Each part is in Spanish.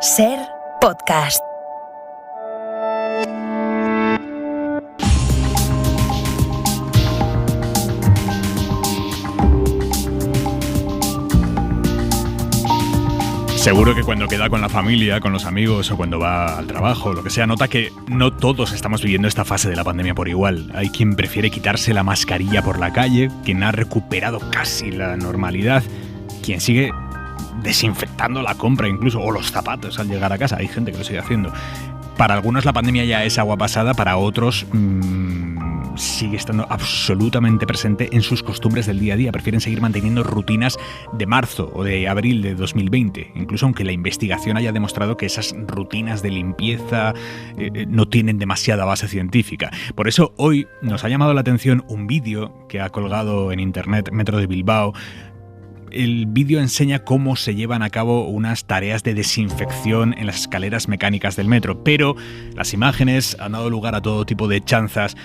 Ser Podcast. Seguro que cuando queda con la familia, con los amigos o cuando va al trabajo, lo que sea, nota que no todos estamos viviendo esta fase de la pandemia por igual. Hay quien prefiere quitarse la mascarilla por la calle, quien ha recuperado casi la normalidad, quien sigue desinfectando la compra incluso, o los zapatos al llegar a casa. Hay gente que lo sigue haciendo. Para algunos la pandemia ya es agua pasada, para otros sigue estando absolutamente presente en sus costumbres del día a día. Prefieren seguir manteniendo rutinas de marzo o de abril de 2020, incluso aunque la investigación haya demostrado que esas rutinas de limpieza no tienen demasiada base científica. Por eso hoy nos ha llamado la atención un vídeo que ha colgado en internet Metro de Bilbao. El vídeo enseña cómo se llevan a cabo unas tareas de desinfección en las escaleras mecánicas del metro, pero las imágenes han dado lugar a todo tipo de chanzas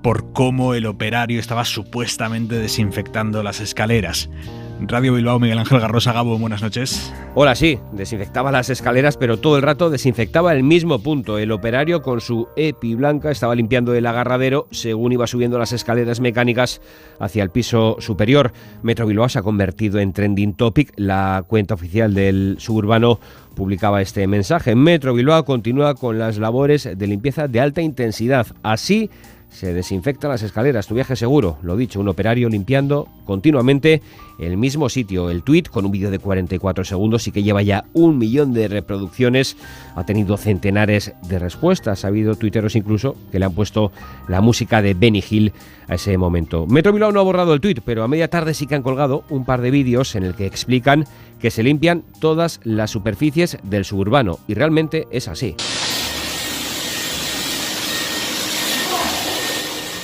por cómo el operario estaba supuestamente desinfectando las escaleras. Radio Bilbao, Miguel Ángel Garrosa. Gabo, buenas noches. Hola, sí, desinfectaba las escaleras, pero todo el rato desinfectaba el mismo punto. El operario con su EPI blanca estaba limpiando el agarradero según iba subiendo las escaleras mecánicas hacia el piso superior. Metro Bilbao se ha convertido en trending topic. La cuenta oficial del suburbano publicaba este mensaje. Metro Bilbao continúa con las labores de limpieza de alta intensidad. Así se desinfectan las escaleras, tu viaje seguro. Lo dicho, un operario limpiando continuamente el mismo sitio. El tuit, con un vídeo de 44 segundos y que lleva ya 1 millón de reproducciones, ha tenido centenares de respuestas. Ha habido tuiteros incluso que le han puesto la música de Benny Hill a ese momento. Metro Bilbao no ha borrado el tuit, pero a media tarde sí que han colgado un par de vídeos en el que explican que se limpian todas las superficies del suburbano. Y realmente es así.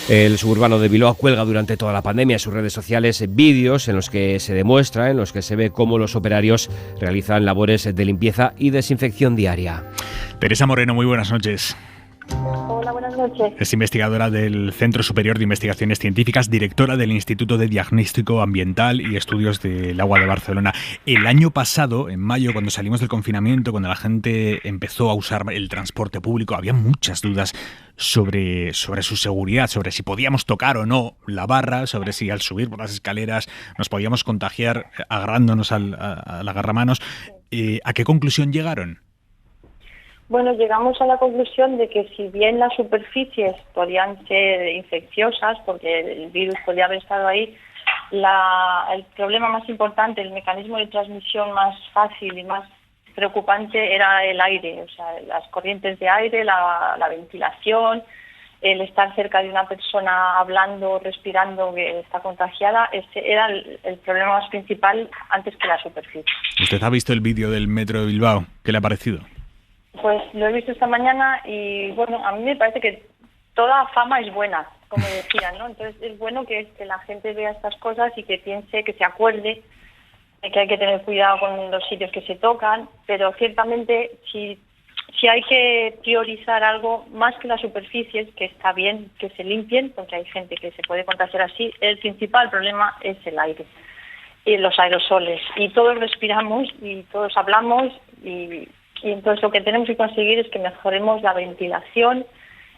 El suburbano de Bilbao cuelga durante toda la pandemia en sus redes sociales vídeos en los que se demuestra, en los que se ve cómo los operarios realizan labores de limpieza y desinfección diaria. Teresa Moreno, muy buenas noches. Hola, buenas noches. Es investigadora del Centro Superior de Investigaciones Científicas, directora del Instituto de Diagnóstico Ambiental y Estudios del Agua de Barcelona. El año pasado, en mayo, cuando salimos del confinamiento, cuando la gente empezó a usar el transporte público, había muchas dudas sobre su seguridad, sobre si podíamos tocar o no la barra, sobre si al subir por las escaleras nos podíamos contagiar agarrándonos al agarramanos. ¿A qué conclusión llegaron? Bueno, llegamos a la conclusión de que si bien las superficies podían ser infecciosas, porque el virus podía haber estado ahí, el problema más importante, el mecanismo de transmisión más fácil y más preocupante era el aire, o sea, las corrientes de aire, la ventilación, el estar cerca de una persona hablando, respirando que está contagiada. Ese era el problema más principal antes que la superficie. ¿Usted ha visto el vídeo del Metro de Bilbao? ¿Qué le ha parecido? Pues lo he visto esta mañana y bueno, a mí me parece que toda fama es buena, como decían, ¿no? Entonces es bueno que la gente vea estas cosas y que piense, que se acuerde de que hay que tener cuidado con los sitios que se tocan, pero ciertamente si hay que priorizar algo más que las superficies, que está bien que se limpien, porque hay gente que se puede contagiar así, el principal problema es el aire y los aerosoles. Y todos respiramos y todos hablamos y entonces lo que tenemos que conseguir es que mejoremos la ventilación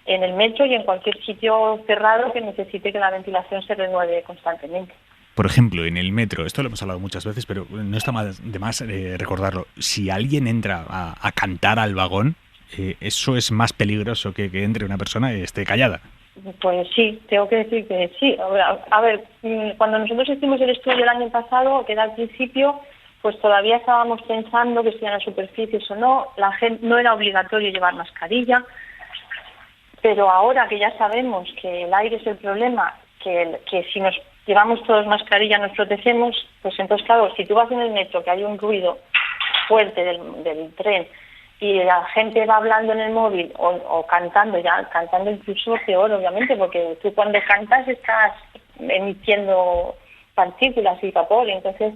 en el metro y en cualquier sitio cerrado que necesite que la ventilación se renueve constantemente. Por ejemplo, en el metro, esto lo hemos hablado muchas veces, pero no está de más recordarlo. Si alguien entra a cantar al vagón, ¿eso es más peligroso que entre una persona y esté callada? Pues sí, tengo que decir que sí. A ver, cuando nosotros hicimos el estudio el año pasado, que era al principio, pues todavía estábamos pensando que si en las superficies o no, la gente no era obligatorio llevar mascarilla, pero ahora que ya sabemos que el aire es el problema, que si nos llevamos todos mascarilla nos protegemos, pues entonces claro, si tú vas en el metro que hay un ruido fuerte del tren y la gente va hablando en el móvil o cantando incluso peor obviamente, porque tú cuando cantas estás emitiendo partículas y vapor, entonces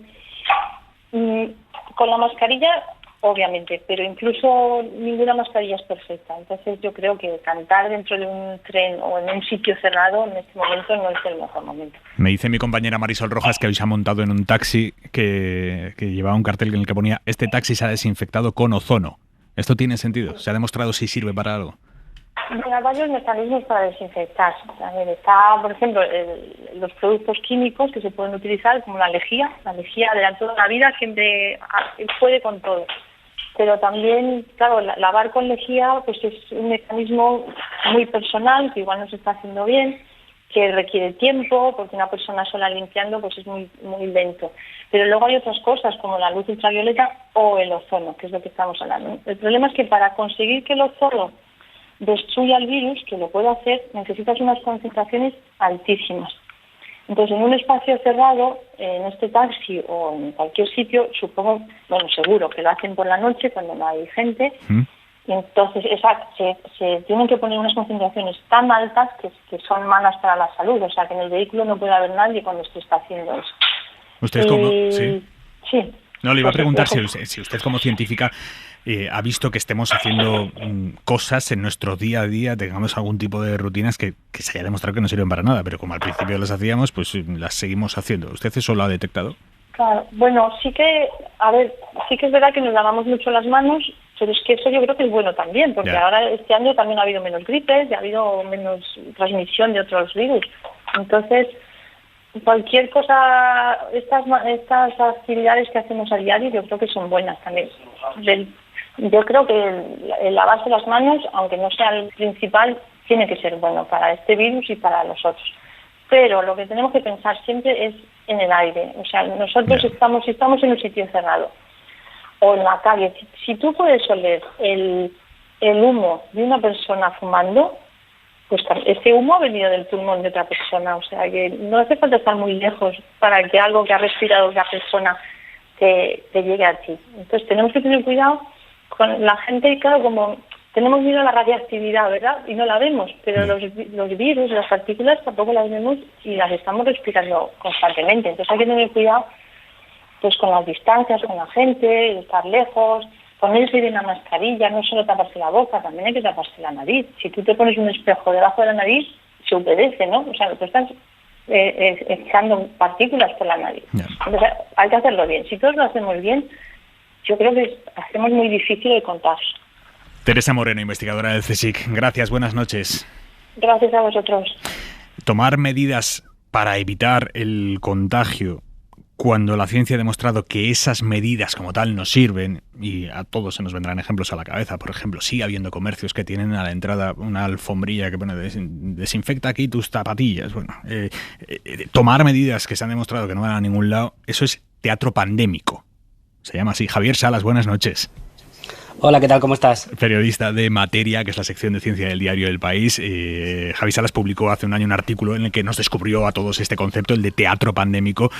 con la mascarilla, obviamente, pero incluso ninguna mascarilla es perfecta. Entonces yo creo que cantar dentro de un tren o en un sitio cerrado en este momento no es el mejor momento. Me dice mi compañera Marisol Rojas que hoy se ha montado en un taxi que llevaba un cartel en el que ponía: este taxi se ha desinfectado con ozono. ¿Esto tiene sentido? ¿Se ha demostrado si sirve para algo? Hay varios mecanismos para desinfectar. A ver, está, por ejemplo, los productos químicos que se pueden utilizar, como la lejía. La lejía de toda la vida siempre puede con todo. Pero también, claro, lavar con lejía pues es un mecanismo muy personal, que igual no se está haciendo bien, que requiere tiempo, porque una persona sola limpiando pues es muy, muy lento. Pero luego hay otras cosas, como la luz ultravioleta o el ozono, que es lo que estamos hablando. El problema es que para conseguir que el ozono destruya el virus, que lo puede hacer, necesitas unas concentraciones altísimas. Entonces, en un espacio cerrado, en este taxi o en cualquier sitio, supongo, bueno, seguro que lo hacen por la noche cuando no hay gente, y entonces se tienen que poner unas concentraciones tan altas que son malas para la salud, o sea, que en el vehículo no puede haber nadie cuando usted está haciendo eso. ¿Usted cómo? Sí. Sí. No, le iba a preguntar si usted como científica ha visto que estemos haciendo cosas en nuestro día a día, tengamos algún tipo de rutinas que se haya demostrado que no sirven para nada, pero como al principio las hacíamos, pues las seguimos haciendo. ¿Usted eso lo ha detectado? Claro, bueno, sí que es verdad que nos lavamos mucho las manos, pero es que eso yo creo que es bueno también, porque ahora este año también ha habido menos gripes, y ha habido menos transmisión de otros virus. Entonces, cualquier cosa, estas actividades que hacemos a diario, yo creo que son buenas también. Yo creo que el lavarse las manos, aunque no sea el principal, tiene que ser bueno para este virus y para los otros. Pero lo que tenemos que pensar siempre es en el aire. O sea, nosotros estamos en un sitio cerrado o en la calle. Si tú puedes oler el humo de una persona fumando, pues ese humo ha venido del pulmón de otra persona. O sea, que no hace falta estar muy lejos para que algo que ha respirado otra persona te llegue a ti. Entonces tenemos que tener cuidado con la gente, y claro, como tenemos miedo a la radiactividad, ¿verdad? Y no la vemos, pero los virus, las partículas tampoco las vemos y las estamos respirando constantemente. Entonces hay que tener cuidado pues con las distancias, con la gente, estar lejos, ponerse bien la mascarilla, no solo taparse la boca, también hay que taparse la nariz. Si tú te pones un espejo debajo de la nariz, se humedece, ¿no? O sea, tú estás echando partículas por la nariz. Entonces hay que hacerlo bien. Si todos lo hacemos bien, yo creo que hacemos muy difícil el contagio. Teresa Moreno, investigadora del CSIC. Gracias, buenas noches. Gracias a vosotros. Tomar medidas para evitar el contagio cuando la ciencia ha demostrado que esas medidas como tal no sirven, y a todos se nos vendrán ejemplos a la cabeza. Por ejemplo, sigue habiendo comercios que tienen a la entrada una alfombrilla que pone desinfecta aquí tus zapatillas. Bueno, tomar medidas que se han demostrado que no van a ningún lado, eso es teatro pandémico. Se llama así. Javier Salas, buenas noches. Hola, ¿qué tal? ¿Cómo estás? Periodista de Materia, que es la sección de ciencia del diario El País. Javi Salas publicó hace un año un artículo en el que nos descubrió a todos este concepto, el de teatro pandémico.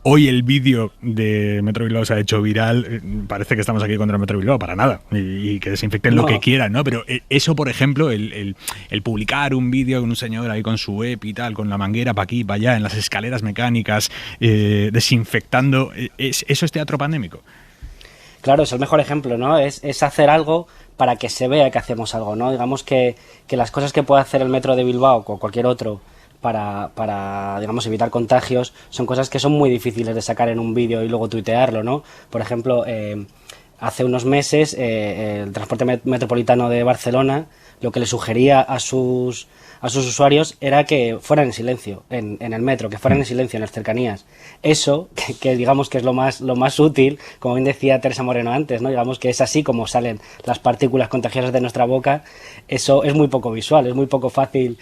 Hoy el vídeo de Metro Bilbao se ha hecho viral. Parece que estamos aquí contra Metro Bilbao, para nada. Y que desinfecten lo que quieran, ¿no? Pero eso, por ejemplo, el publicar un vídeo con un señor ahí con su EPI y tal, con la manguera para aquí, para allá, en las escaleras mecánicas, desinfectando, ¿eso es teatro pandémico? Claro, es el mejor ejemplo, ¿no? Es hacer algo para que se vea que hacemos algo, ¿no? Digamos que las cosas que puede hacer el Metro de Bilbao o cualquier otro para digamos, evitar contagios son cosas que son muy difíciles de sacar en un vídeo y luego tuitearlo, ¿no? Por ejemplo, hace unos meses el transporte metropolitano de Barcelona lo que le sugería a sus usuarios era que fueran en silencio en el metro, que fueran en silencio en las cercanías. Eso, que digamos que es lo más útil, como bien decía Teresa Moreno antes, ¿no? Digamos que es así como salen las partículas contagiosas de nuestra boca. Eso es muy poco visual, es muy poco fácil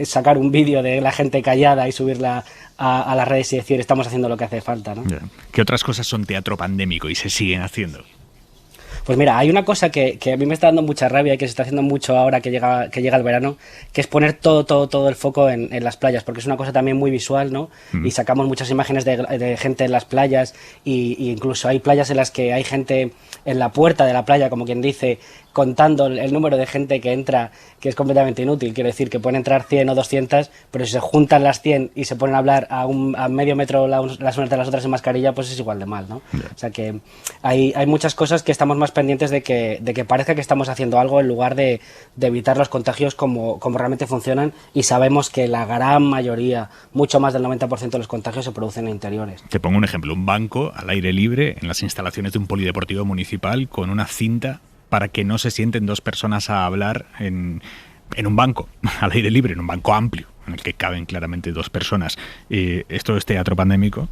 sacar un vídeo de la gente callada y subirla a las redes y decir estamos haciendo lo que hace falta, ¿no? ¿Qué otras cosas son teatro pandémico y se siguen haciendo? Pues mira, hay una cosa que a mí me está dando mucha rabia y que se está haciendo mucho ahora que llega el verano, que es poner todo el foco en las playas, porque es una cosa también muy visual, ¿no? Y sacamos muchas imágenes de gente en las playas y incluso hay playas en las que hay gente en la puerta de la playa, como quien dice, contando el número de gente que entra, que es completamente inútil. Quiero decir que pueden entrar 100 o 200, pero si se juntan las 100 y se ponen a hablar a medio metro las unas de las otras en mascarilla, pues es igual de mal, ¿no? Yeah. O sea que hay muchas cosas que estamos más pendientes de que parezca que estamos haciendo algo en lugar de evitar los contagios como realmente funcionan, y sabemos que la gran mayoría, mucho más del 90% de los contagios se producen en interiores. Te pongo un ejemplo, un banco al aire libre en las instalaciones de un polideportivo municipal con una cinta para que no se sienten dos personas a hablar en un banco, al aire libre, en un banco amplio, en el que caben claramente dos personas? ¿Esto es teatro pandémico?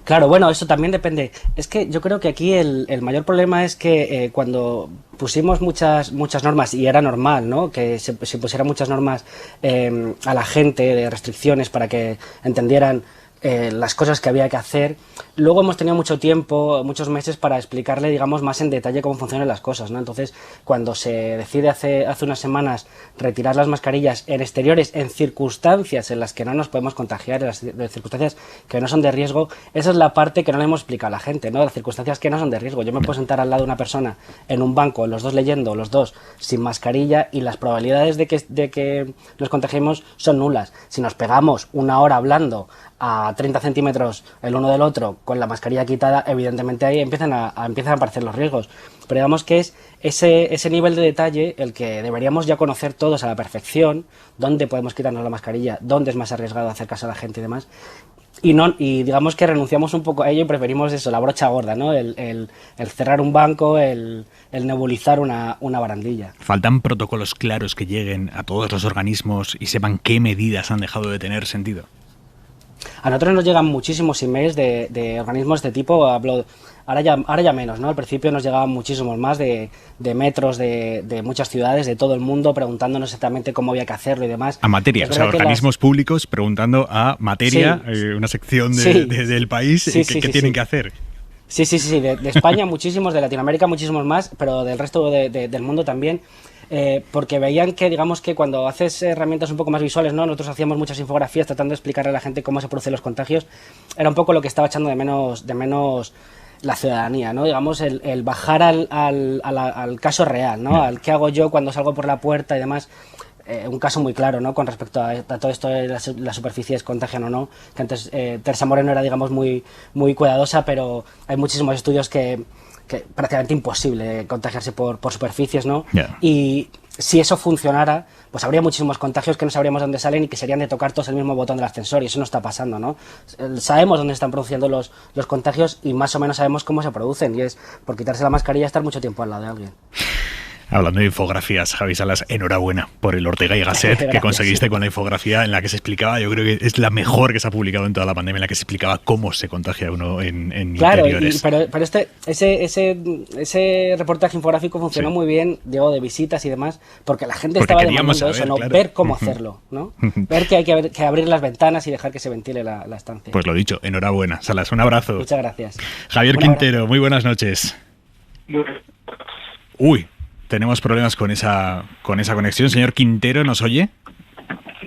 Claro, bueno, eso también depende. Es que yo creo que aquí el mayor problema es que cuando pusimos muchas normas, y era normal, ¿no?, que se pusieran muchas normas a la gente de restricciones para que entendieran las cosas que había que hacer. Luego hemos tenido mucho tiempo, muchos meses, para explicarle, digamos, más en detalle cómo funcionan las cosas, ¿no? Entonces, cuando se decide hace unas semanas retirar las mascarillas en exteriores, en circunstancias en las que no nos podemos contagiar, en las circunstancias que no son de riesgo, esa es la parte que no le hemos explicado a la gente, ¿no? Las circunstancias que no son de riesgo. Yo me puedo sentar al lado de una persona en un banco, los dos leyendo, los dos sin mascarilla, y las probabilidades de que nos contagiemos son nulas. Si nos pegamos una hora hablando a 30 centímetros el uno del otro con la mascarilla quitada, evidentemente ahí empiezan a aparecer los riesgos. Pero digamos que es ese nivel de detalle el que deberíamos ya conocer todos a la perfección, dónde podemos quitarnos la mascarilla, dónde es más arriesgado acercarse a la gente y demás. Y digamos que renunciamos un poco a ello y preferimos eso, la brocha gorda, ¿no? El cerrar un banco, el nebulizar una barandilla. ¿Faltan protocolos claros que lleguen a todos los organismos y sepan qué medidas han dejado de tener sentido? A nosotros nos llegan muchísimos emails de organismos de este tipo. Ahora ya menos, ¿no? Al principio nos llegaban muchísimos más de metros de muchas ciudades, de todo el mundo, preguntándonos exactamente cómo había que hacerlo y demás. A materia, o sea, organismos públicos preguntando a materia, sí, una sección del país, ¿qué tienen que hacer? Sí, de España muchísimos, de Latinoamérica muchísimos más, pero del resto del mundo también. Porque veían que, digamos, que cuando haces herramientas un poco más visuales, ¿no? Nosotros hacíamos muchas infografías tratando de explicarle a la gente cómo se producen los contagios. Era un poco lo que estaba echando de menos la ciudadanía, ¿no? Digamos, el bajar al caso real, ¿no? Al qué hago yo cuando salgo por la puerta y demás. Un caso muy claro, ¿no?, con respecto a todo esto de las superficies contagian o no, que antes Teresa Moreno era, digamos, muy cuidadosa, pero hay muchísimos estudios que prácticamente imposible contagiarse por superficies, ¿no? Yeah. Y si eso funcionara, pues habría muchísimos contagios que no sabríamos dónde salen y que serían de tocar todos el mismo botón del ascensor, y eso no está pasando, ¿no? Sabemos dónde están produciendo los contagios y más o menos sabemos cómo se producen, y es por quitarse la mascarilla, estar mucho tiempo al lado de alguien. Hablando de infografías, Javi Salas, enhorabuena por el Ortega y Gasset que conseguiste con la infografía en la que se explicaba. Yo creo que es la mejor que se ha publicado en toda la pandemia, en la que se explicaba cómo se contagia uno en interiores. Claro, pero ese reportaje infográfico funcionó muy bien, Diego, de visitas y demás, porque la gente estaba demandando saber, eso, ¿no? Claro. Ver cómo hacerlo, ¿no? Ver que hay que abrir las ventanas y dejar que se ventile la estancia. Pues lo dicho, enhorabuena. Salas, un abrazo. Muchas gracias. Javier Quintero, muy buenas noches. Uy, tenemos problemas con esa conexión. Señor Quintero, ¿nos oye?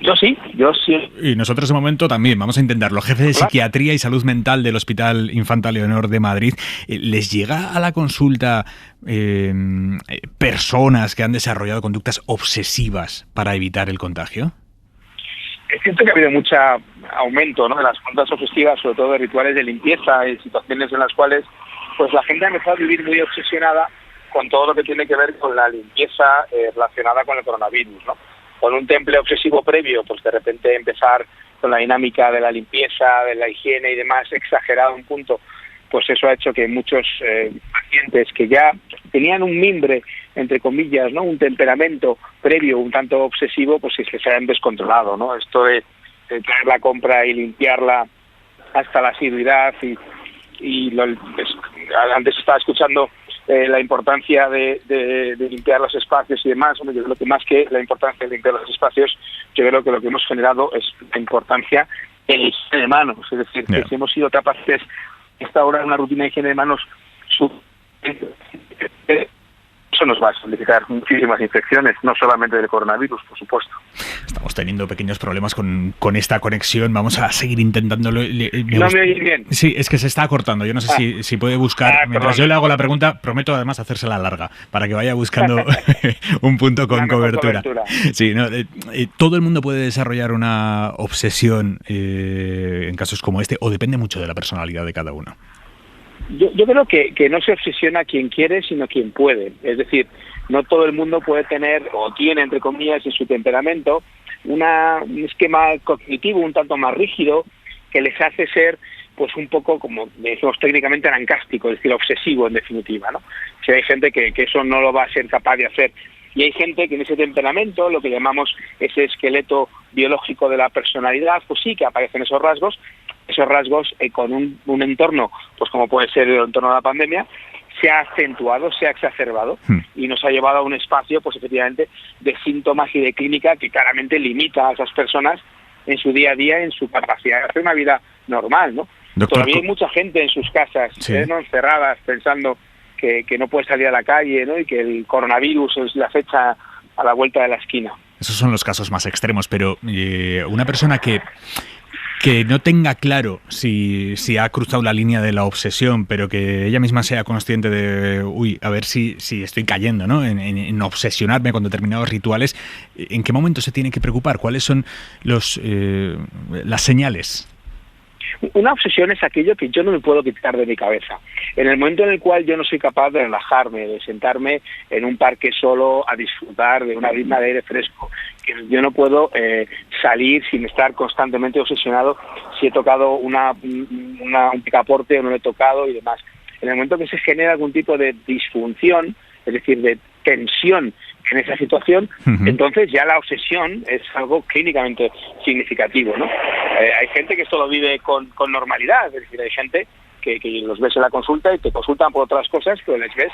Yo sí. Y nosotros de momento también, vamos a intentarlo. Jefe de Psiquiatría y Salud Mental del Hospital Infanta Leonor de Madrid, ¿les llega a la consulta personas que han desarrollado conductas obsesivas para evitar el contagio? Es cierto que ha habido mucho aumento, ¿no?, de las conductas obsesivas, sobre todo de rituales de limpieza y situaciones en las cuales pues la gente ha empezado a vivir muy obsesionada con todo lo que tiene que ver con la limpieza relacionada con el coronavirus, ¿no? Con un temple obsesivo previo, pues de repente empezar con la dinámica de la limpieza, de la higiene y demás, exagerado a un punto, pues eso ha hecho que muchos pacientes que ya tenían un mimbre, entre comillas, ¿no?, un temperamento previo un tanto obsesivo, pues se hayan descontrolado, ¿no? Esto de traer la compra y limpiarla hasta la asiduidad antes estaba escuchando la importancia de limpiar los espacios y demás. Yo creo que más que la importancia de limpiar los espacios, yo creo que lo que hemos generado es la importancia de la higiene de manos. Es decir, que si hemos sido capaces de instaurar una rutina de higiene de manos, eso nos va a simplificar muchísimas infecciones, no solamente del coronavirus, por supuesto. Estamos teniendo pequeños problemas con esta conexión. Vamos a seguir intentándolo. ¿No me oís bien? Sí, es que se está cortando. Yo no sé si puede buscar. Mientras yo le hago la pregunta, prometo además hacérsela larga, para que vaya buscando un punto con cobertura. Sí, no, todo el mundo puede desarrollar una obsesión en casos como este, o depende mucho de la personalidad de cada uno. Yo creo que no se obsesiona quien quiere, sino quien puede. Es decir, no todo el mundo puede tener, o tiene, entre comillas, en su temperamento, un esquema cognitivo un tanto más rígido que les hace ser pues un poco, como decimos técnicamente, anancástico, es decir, obsesivo en definitiva, ¿no? Si hay gente que eso no lo va a ser capaz de hacer. Y hay gente que en ese temperamento, lo que llamamos ese esqueleto biológico de la personalidad, pues sí que aparecen esos rasgos con un entorno, pues como puede ser el entorno de la pandemia, se ha acentuado, se ha exacerbado y nos ha llevado a un espacio, pues efectivamente, de síntomas y de clínica que claramente limita a esas personas en su día a día, en su capacidad de hacer una vida normal, ¿no? Doctor, todavía hay mucha gente en sus casas, sí, ¿no? Encerradas, pensando que no puede salir a la calle, ¿no? Y que el coronavirus es la fecha a la vuelta de la esquina. Esos son los casos más extremos, pero una persona que no tenga claro si ha cruzado la línea de la obsesión, pero que ella misma sea consciente de, a ver si estoy cayendo, ¿no? En obsesionarme con determinados rituales, ¿en qué momento se tiene que preocupar? ¿Cuáles son las señales? Una obsesión es aquello que yo no me puedo quitar de mi cabeza. En el momento en el cual yo no soy capaz de relajarme, de sentarme en un parque solo a disfrutar de una brisa de aire fresco, que yo no puedo salir sin estar constantemente obsesionado si he tocado un picaporte o no lo he tocado y demás. En el momento que se genera algún tipo de disfunción, es decir, de tensión en esa situación, entonces ya la obsesión es algo clínicamente significativo, ¿no? Hay gente que esto lo vive con normalidad, es decir, hay gente que los ves en la consulta y te consultan por otras cosas, pero les ves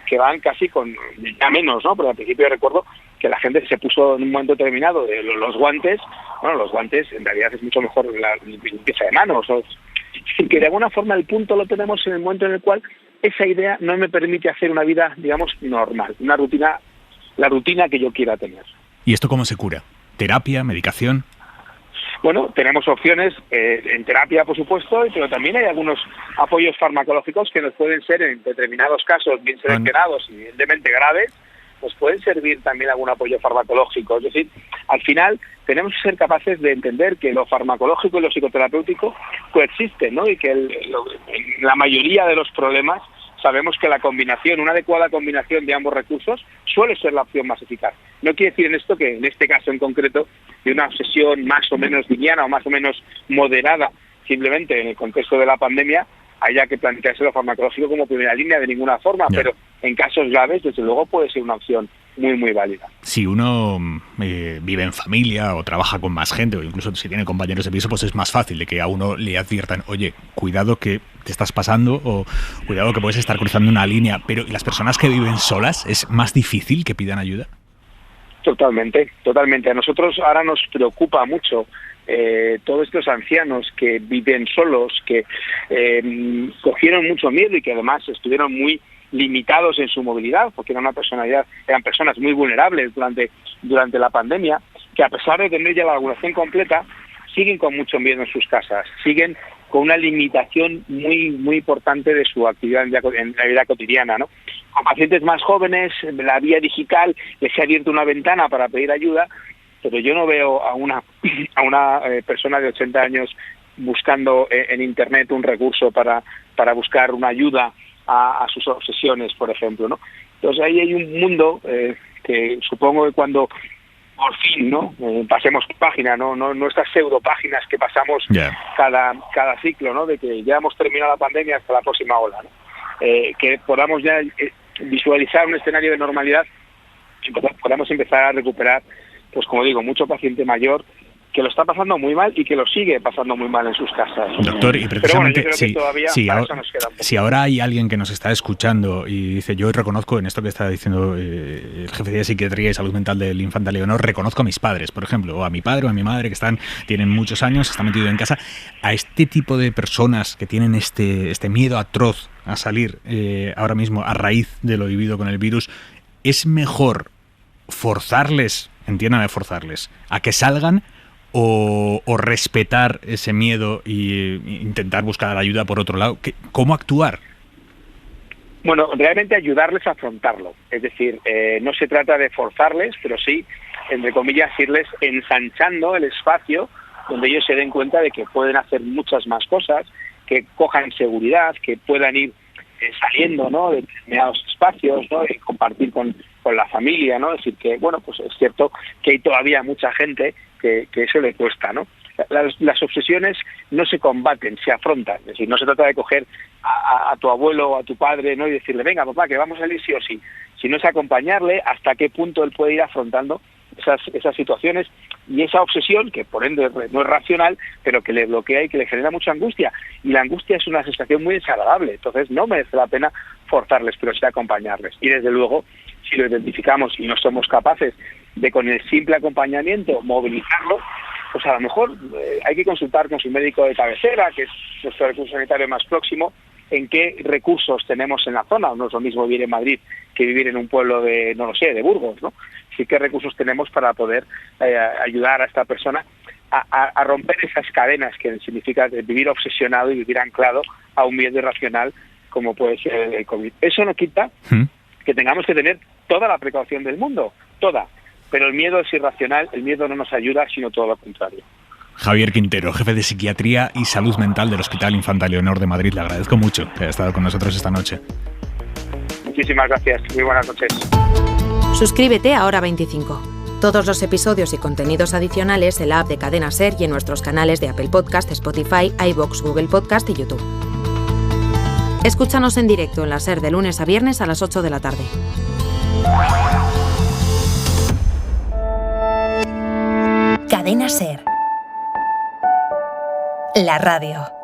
que van casi con ya menos, ¿no? Porque al principio recuerdo que la gente se puso en un momento determinado de los guantes. Bueno, los guantes en realidad es mucho mejor la limpieza de manos, ¿no? Que de alguna forma el punto lo tenemos en el momento en el cual esa idea no me permite hacer una vida, digamos, normal, una rutina, la rutina que yo quiera tener. ¿Y esto cómo se cura? ¿Terapia, medicación? Bueno, tenemos opciones en terapia, por supuesto, pero también hay algunos apoyos farmacológicos que nos pueden ser, en determinados casos bien seleccionados y evidentemente graves, nos pueden servir también algún apoyo farmacológico. Es decir, al final tenemos que ser capaces de entender que lo farmacológico y lo psicoterapéutico coexisten, ¿no? Y que en la mayoría de los problemas sabemos que la combinación, una adecuada combinación de ambos recursos suele ser la opción más eficaz. No quiere decir en esto que en este caso en concreto de una obsesión más o menos liviana o más o menos moderada, simplemente en el contexto de la pandemia, haya que plantearse lo farmacológico como primera línea de ninguna forma, pero en casos graves, desde luego, puede ser una opción muy, muy válida. Si uno vive en familia o trabaja con más gente, o incluso si tiene compañeros de piso, pues es más fácil de que a uno le adviertan, oye, cuidado que te estás pasando, o cuidado que puedes estar cruzando una línea. Pero ¿y las personas que viven solas es más difícil que pidan ayuda? Totalmente, totalmente. A nosotros ahora nos preocupa mucho todos estos ancianos que viven solos, que cogieron mucho miedo y que además estuvieron muy limitados en su movilidad, porque eran personas muy vulnerables durante la pandemia, que a pesar de tener ya la vacunación completa, siguen con mucho miedo en sus casas, siguen con una limitación muy muy importante de su actividad en la vida cotidiana, ¿no? Con pacientes más jóvenes, la vía digital les ha abierto una ventana para pedir ayuda, pero yo no veo a una persona de 80 años buscando en Internet un recurso para buscar una ayuda a sus obsesiones, por ejemplo, ¿no? Entonces ahí hay un mundo que supongo que cuando por fin, ¿no? Pasemos página, no estas pseudo páginas que pasamos cada ciclo, ¿no? De que ya hemos terminado la pandemia hasta la próxima ola, ¿no? Que podamos ya visualizar un escenario de normalidad y podamos empezar a recuperar, pues como digo, mucho paciente mayor que lo está pasando muy mal y que lo sigue pasando muy mal en sus casas. Doctor, y precisamente, si ahora hay hay alguien que nos está escuchando y dice, yo reconozco en esto que está diciendo el jefe de Psiquiatría y Salud Mental del Infanta Leonor, reconozco a mis padres, por ejemplo, o a mi padre o a mi madre que tienen muchos años, están metidos en casa, a este tipo de personas que tienen este miedo atroz a salir ahora mismo a raíz de lo vivido con el virus, ¿es mejor forzarles, entiéndame forzarles, a que salgan o respetar ese miedo e intentar buscar ayuda por otro lado? ¿Cómo actuar? Bueno, realmente ayudarles a afrontarlo. Es decir, no se trata de forzarles, pero sí, entre comillas, irles ensanchando el espacio donde ellos se den cuenta de que pueden hacer muchas más cosas, que cojan seguridad, que puedan ir saliendo, ¿no?, de determinados espacios, ¿no?, y compartir con la familia, ¿no? Es decir, que, bueno, pues es cierto que hay todavía mucha gente que eso le cuesta, ¿no? las obsesiones no se combaten, se afrontan. Es decir, no se trata de coger a tu abuelo o a tu padre, ¿no?, y decirle, venga, papá, que vamos a salir sí o sí, sino es acompañarle hasta qué punto él puede ir afrontando esas situaciones y esa obsesión, que por ende no es racional, pero que le bloquea y que le genera mucha angustia. Y la angustia es una sensación muy desagradable, entonces no merece la pena forzarles, pero sí acompañarles. Y desde luego, si lo identificamos y no somos capaces de, con el simple acompañamiento, movilizarlo, pues a lo mejor hay que consultar con su médico de cabecera, que es nuestro recurso sanitario más próximo, en qué recursos tenemos en la zona. No es lo mismo vivir en Madrid que vivir en un pueblo de, no lo sé, de Burgos, ¿no? Sí, qué recursos tenemos para poder ayudar a esta persona a romper esas cadenas que significa vivir obsesionado y vivir anclado a un miedo irracional como puede ser el COVID. Eso no quita que tengamos que tener toda la precaución del mundo, toda. Pero el miedo es irracional, el miedo no nos ayuda, sino todo lo contrario. Javier Quintero, jefe de Psiquiatría y Salud Mental del Hospital Infanta Leonor de Madrid. Le agradezco mucho que haya estado con nosotros esta noche. Muchísimas gracias. Muy buenas noches. Suscríbete a Hora 25. Todos los episodios y contenidos adicionales en la app de Cadena SER y en nuestros canales de Apple Podcast, Spotify, iVoox, Google Podcast y YouTube. Escúchanos en directo en la SER de lunes a viernes a las 8 de la tarde. Cadena SER. La radio.